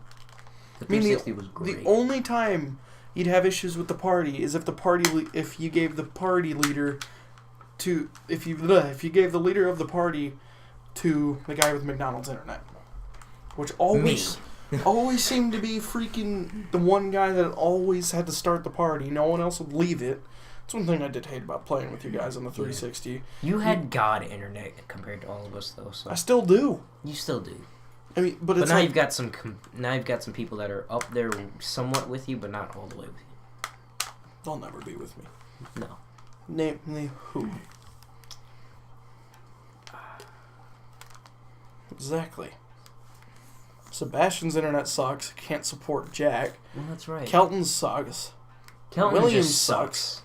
The I mean, 360 was great. The only time you'd have issues with the party is if you gave the party leader to if you gave the leader of the party to the guy with McDonald's internet, which always seemed to be freaking the one guy that always had to start the party. No one else would leave it. That's one thing I did hate about playing with you guys on the 360. You had God internet compared to all of us, though. So I still do. you still do. I mean, but But it's now like, you've got some. Now you've got some people that are up there somewhat with you, but not all the way with you. they'll never be with me. No. Namely, who? Exactly. Sebastian's internet sucks. Can't support Jack. Well, that's right. Kelton's sucks. Kelton Williams just sucks.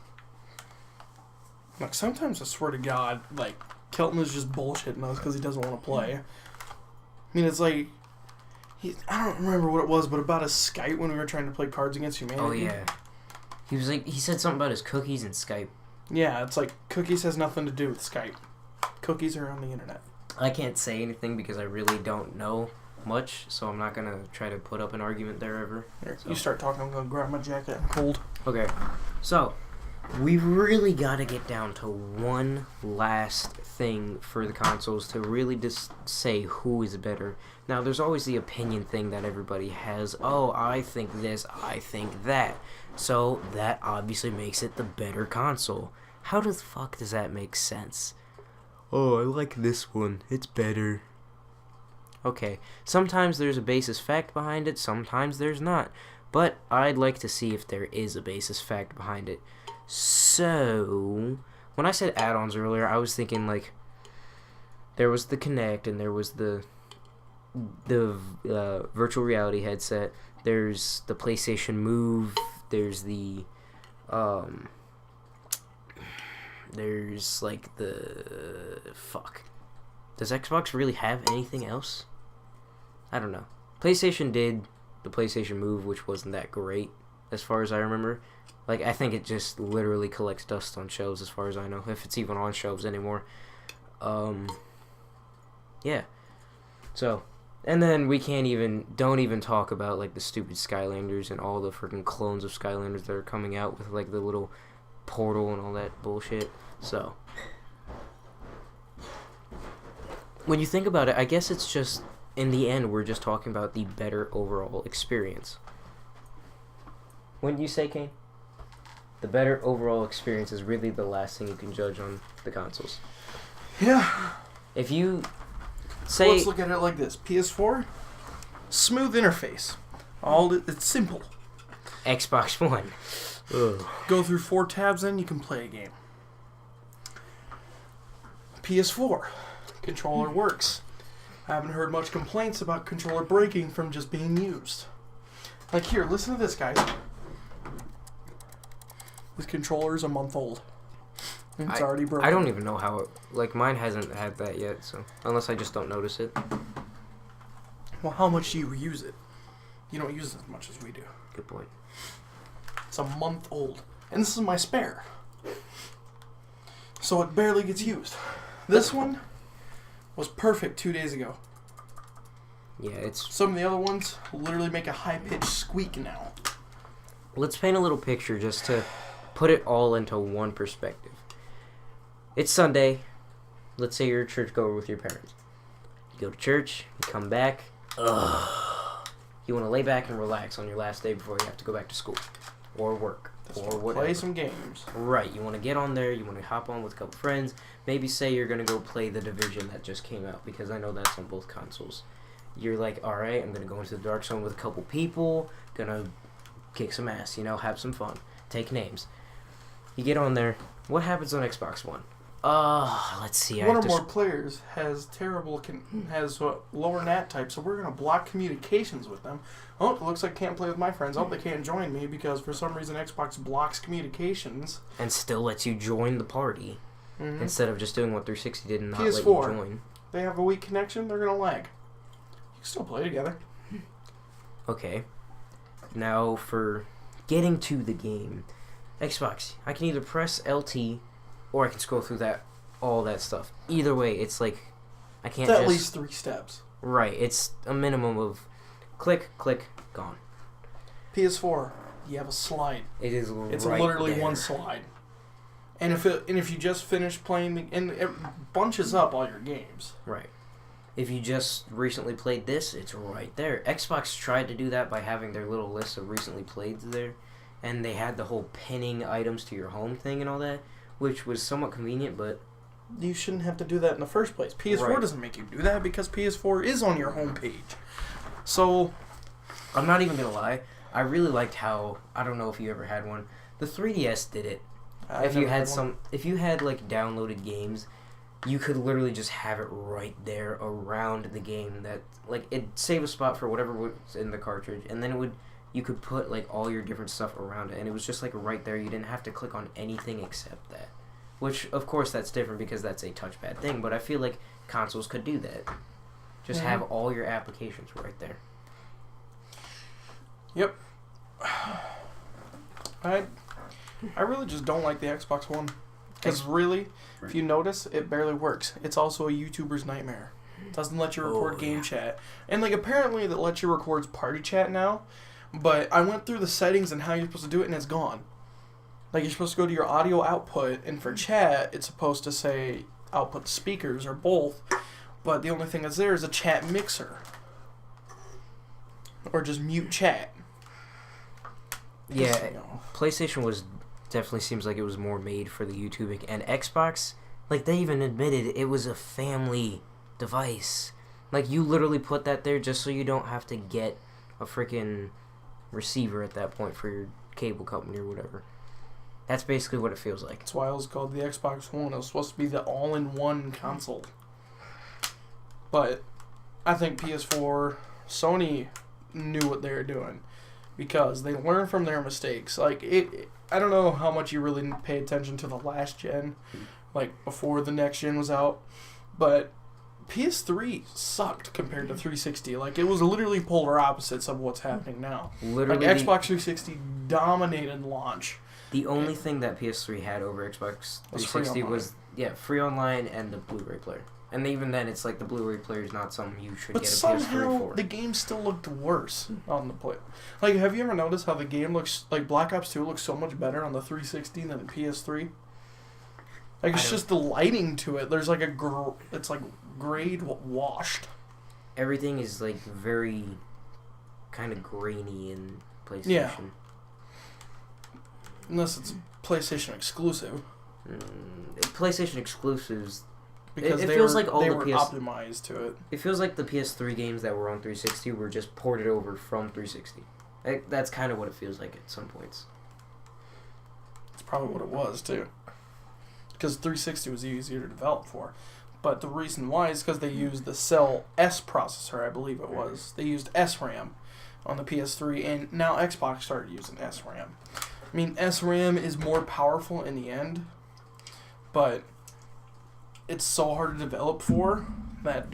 Like, sometimes I swear to God, like, Kelton is just bullshitting us because he doesn't want to play. I mean, it's like, I don't remember what it was, but about his Skype when we were trying to play Cards Against Humanity. Oh yeah. He was like, he said something about his cookies and Skype. Yeah, it's like, cookies has nothing to do with Skype. Cookies are on the internet. I can't say anything because I really don't know much, so I'm not gonna try to put up an argument there ever. Here, So. you start talking, I'm going to grab my jacket. I'm cold. Okay, so we really got to get down to one last thing for the consoles to really just say who is better. Now, there's always the opinion thing that everybody has. Oh, I think this, I think that. So that obviously makes it the better console. How the fuck does that make sense? Oh, I like this one. It's better. Okay, sometimes there's a basis fact behind it, sometimes there's not. But I'd like to see if there is a basis fact behind it. So, when I said add-ons earlier, I was thinking, like, there was the Kinect and there was the virtual reality headset. There's the PlayStation Move. There's the, there's, like, the, fuck. Does Xbox really have anything else? I don't know. PlayStation did the PlayStation Move, which wasn't that great, as far as I remember. Like, I think it just literally collects dust on shelves, as far as I know, if it's even on shelves anymore. Yeah. So, and then we don't even talk about, like, the stupid Skylanders and all the freaking clones of Skylanders that are coming out with, like, the little portal and all that bullshit. So, when you think about it, I guess it's just, in the end, we're just talking about the better overall experience. Wouldn't you say, Kane? The better overall experience is really the last thing you can judge on the consoles. Yeah. If you say... Let's look at it like this. PS4, smooth interface. It's simple. Xbox One. Ugh. Go through 4 tabs, then you can play a game. PS4, controller works. I haven't heard much complaints about controller breaking from just being used. Like here, listen to this, guys. This controller is a month old. And it's already broken. I don't even know how it... Like, mine hasn't had that yet, so... Unless I just don't notice it. Well, how much do you use it? You don't use it as much as we do. Good point. It's a month old. And this is my spare. So it barely gets used. This one was perfect 2 days ago. Yeah, it's... Some of the other ones literally make a high-pitched squeak now. Let's paint a little picture just to put it all into one perspective. It's Sunday. Let's say you're a churchgoer with your parents. You go to church, you come back. You want to lay back and relax on your last day before you have to go back to school or work or whatever. Play some games. Right. You want to get on there. You want to hop on with a couple friends. Maybe say you're going to go play The Division that just came out because I know that's on both consoles. You're like, all right, I'm going to go into the Dark Zone with a couple people. Going to kick some ass, have some fun. Take names. You get on there. What happens on Xbox One? Let's see. One or more players has lower NAT type, so we're going to block communications with them. Oh, it looks like I can't play with my friends. Oh, they can't join me because for some reason Xbox blocks communications. And still lets you join the party instead of just doing what 360 did and not let you PS4, join. they have a weak connection, they're going to lag. You can still play together. Okay. Now for getting to the game. Xbox, I can either press LT or I can scroll through all that stuff. Either way, it's like I can't It's just... at least 3 steps. Right, it's a minimum of click, click, gone. PS4, you have a slide. It is It's right literally there. one slide. And if you just finish playing, and it bunches up all your games. Right. If you just recently played this, it's right there. Xbox tried to do that by having their little list of recently played there, and they had the whole pinning items to your home thing and all that, which was somewhat convenient, but... You shouldn't have to do that in the first place. PS4 Right. doesn't make you do that because PS4 is on your homepage. So... I'm not even gonna lie. I really liked how... I don't know if you ever had one. The 3DS did it. If you had like downloaded games, you could literally just have it right there around the game. That like it'd save a spot for whatever was in the cartridge, and then you could put like all your different stuff around it, and it was just like right there. You didn't have to click on anything except that. Which of course that's different because that's a touchpad thing, but I feel like consoles could do that. Just have all your applications right there. Yep. I really just don't like the Xbox One. Because really, if you notice, it barely works. It's also a YouTuber's nightmare. It doesn't let you record game chat. And like apparently that lets you record party chat now. But I went through the settings and how you're supposed to do it and it's gone. Like you're supposed to go to your audio output and for chat it's supposed to say output speakers or both. But the only thing that's there is a chat mixer. Or just mute chat. Yeah, PlayStation definitely seems like it was more made for the YouTubing, and Xbox, like they even admitted it was a family device. Like you literally put that there just so you don't have to get a freaking receiver at that point for your cable company or whatever. That's basically what it feels like. That's why it was called the Xbox One. It was supposed to be the all-in-one console. But I think PS4, Sony knew what they were doing because they learned from their mistakes. Like I don't know how much you really pay attention to the last gen, like before the next gen was out, but PS3 sucked compared to 360. Like it was literally polar opposites of what's happening now. Literally, like Xbox 360 dominated launch. The only thing that PS3 had over Xbox 360 was free online and the Blu-ray player. And even then, it's like the Blu-ray player is not something you should but get a somehow PS3 for. The game still looked worse on the play. Like, have you ever noticed how the game looks like Black Ops 2 looks so much better on the 360 than the PS3? Like it's just the lighting to it. There's like it's like grade washed. Everything is like very kind of grainy in PlayStation. Yeah. Unless it's PlayStation exclusive. PlayStation exclusives. Because it they feels were, like all they the were optimized to it. It feels like the PS3 games that were on 360 were just ported over from 360. That's kind of what it feels like at some points. That's probably what it was, too. Because 360 was easier to develop for. But the reason why is because they used the Cell S processor, I believe it was. They used SRAM on the PS3, and now Xbox started using SRAM. I mean, SRAM is more powerful in the end, but it's so hard to develop for that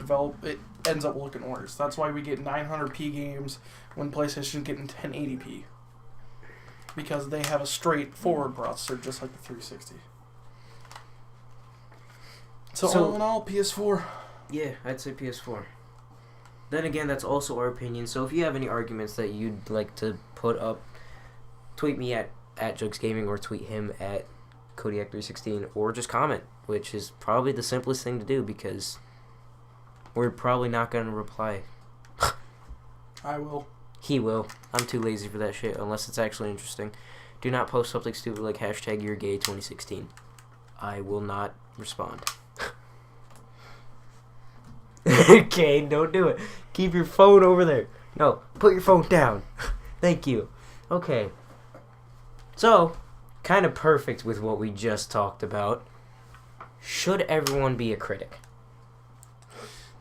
ends up looking worse. That's why we get 900p games when PlayStation's getting 1080p. Because they have a straightforward processor, just like the 360. So all in all, PS4. Yeah, I'd say PS4. Then again, that's also our opinion. So if you have any arguments that you'd like to put up, tweet me at JuGGs Gaming or tweet him at Kodiak316 or just comment, which is probably the simplest thing to do because we're probably not going to reply. I will. He will. I'm too lazy for that shit unless it's actually interesting. Do not post something stupid like #YourGay2016. I will not respond. Okay, don't do it. Keep your phone over there. No, put your phone down. Thank you. Okay. So, kind of perfect with what we just talked about. Should everyone be a critic?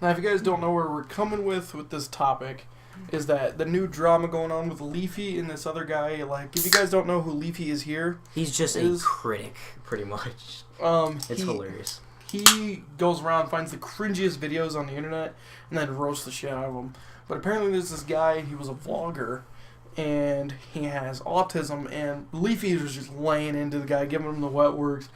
Now, if you guys don't know where we're coming with this topic, is that the new drama going on with Leafy and this other guy. Like, if you guys don't know who Leafy is here, he's just a critic, pretty much. It's hilarious. He goes around, finds the cringiest videos on the internet, and then roasts the shit out of them. But apparently there's this guy, he was a vlogger, and he has autism, and Leafy was just laying into the guy, giving him the wet works.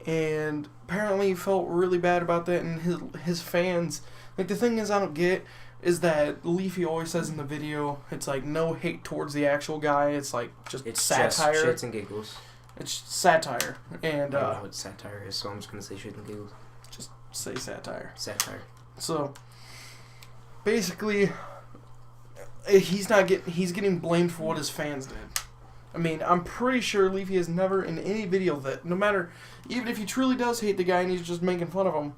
And apparently he felt really bad about that, and his fans, like, the thing is I don't get is that Leafy always says in the video, it's like no hate towards the actual guy, it's like just satire. Just shits and giggles. It's satire. And I don't know what satire is, so I'm just gonna say shit and giggles. Just say satire. Satire. So basically he's getting blamed for what his fans did. I mean, I'm pretty sure Leafy has never in any video that, no matter, even if he truly does hate the guy and he's just making fun of him,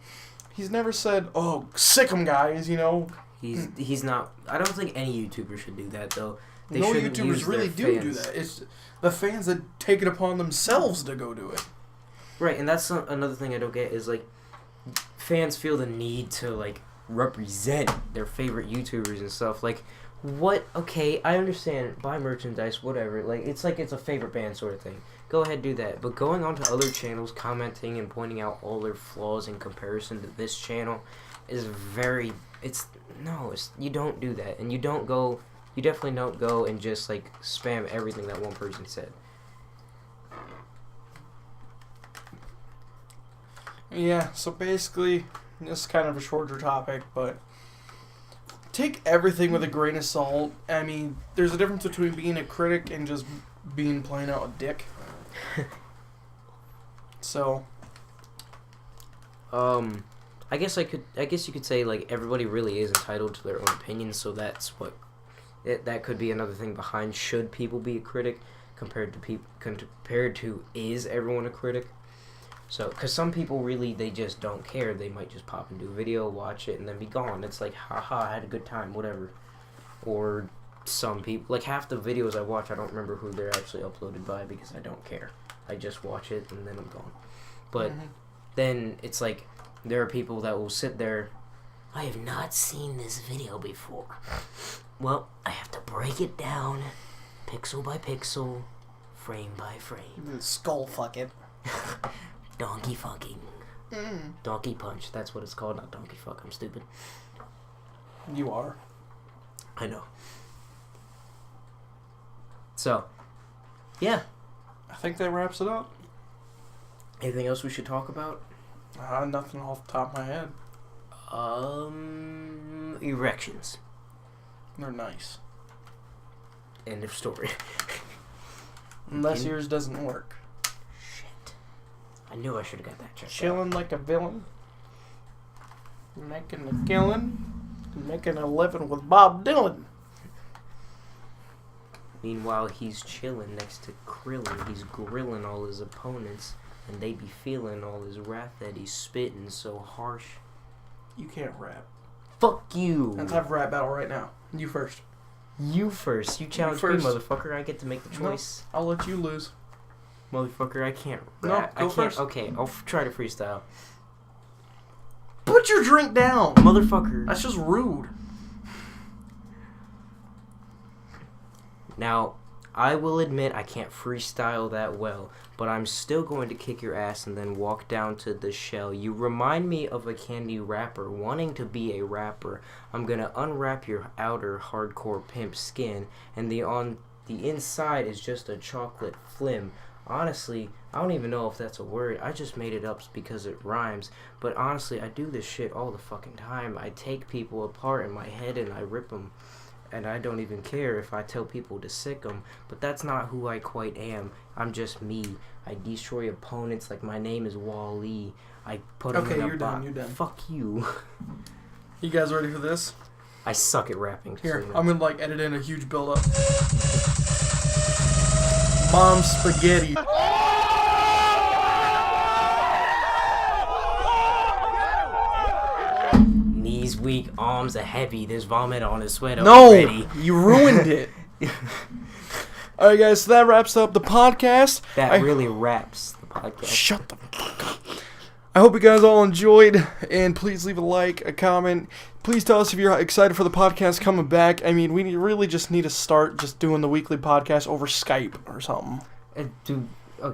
he's never said, "Oh, sick 'em guys," you know. He's not. I don't think any YouTuber should do that though. No YouTubers really do that. It's the fans that take it upon themselves to go do it. Right, and that's another thing I don't get is like fans feel the need to like represent their favorite YouTubers and stuff. Like, what? Okay, I understand. Buy merchandise, whatever. Like, it's a favorite band sort of thing. Go ahead, do that. But going on to other channels, commenting and pointing out all their flaws in comparison to this channel is very. You don't do that, and you definitely don't go and just like spam everything that one person said. Yeah, so basically, this is kind of a shorter topic, but take everything with a grain of salt. I mean, there's a difference between being a critic and just being plain out a dick. So, I guess you could say like everybody really is entitled to their own opinion, so that's what that could be another thing behind should people be a critic compared to is everyone a critic. So, because some people really, they just don't care. They might just pop and do a video, watch it, and then be gone. It's like, haha, I had a good time, whatever. Or some people, like half the videos I watch, I don't remember who they're actually uploaded by because I don't care. I just watch it and then I'm gone. But then it's like, there are people that will sit there, I have not seen this video before. Well, I have to break it down, pixel by pixel, frame by frame. Skull fucking. Donkey fucking. Donkey punch. That's what it's called, not donkey fuck. I'm stupid. You are. I know. So, yeah. I think that wraps it up. Anything else we should talk about? Nothing off the top of my head. Erections. They're nice. End of story. Unless yours doesn't work. I knew I should have got that checked Chilling like a villain. Making a killing. Making a living with Bob Dylan. Meanwhile, he's chilling next to Krillin. He's grilling all his opponents, and they be feeling all his wrath that he's spitting so harsh. You can't rap. Fuck you! Let's have a rap battle right now. You first. You first. You challenge me, motherfucker. I get to make the choice. No, I'll let you lose. Motherfucker, I can't rap. No, go first. Okay, I'll try to freestyle. Put your drink down! Motherfucker. That's just rude. Now, I will admit I can't freestyle that well, but I'm still going to kick your ass and then walk down to the shell. You remind me of a candy wrapper wanting to be a rapper. I'm gonna unwrap your outer hardcore pimp skin, and on the inside is just a chocolate flim. Honestly, I don't even know if that's a word. I just made it up because it rhymes. But honestly, I do this shit all the fucking time. I take people apart in my head and I rip them. And I don't even care if I tell people to sick them. But that's not who I quite am. I'm just me. I destroy opponents like my name is Wall-E. I put them in a you're done. You're done. Fuck you. You guys ready for this? I suck at rapping. Here, so I'm gonna edit in a huge build-up. Mom spaghetti. Knees weak, arms are heavy. There's vomit on his sweater No, already. you ruined it. All right, guys. So that wraps up the podcast. That really wraps the podcast. Shut the fuck up. I hope you guys all enjoyed, and please leave a like, a comment. Please tell us if you're excited for the podcast coming back. I mean, we really just need to start just doing the weekly podcast over Skype or something.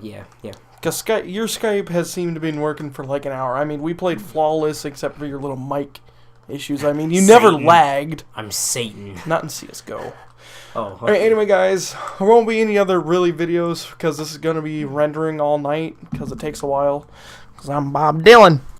Yeah. Because your Skype has seemed to be working for like an hour. I mean, we played flawless except for your little mic issues. I mean, you never lagged. I'm Satan. Not in CSGO. Oh, okay. Alright, anyway, guys, there won't be any other really videos because this is going to be rendering all night because it takes a while. Because I'm Bob Dylan.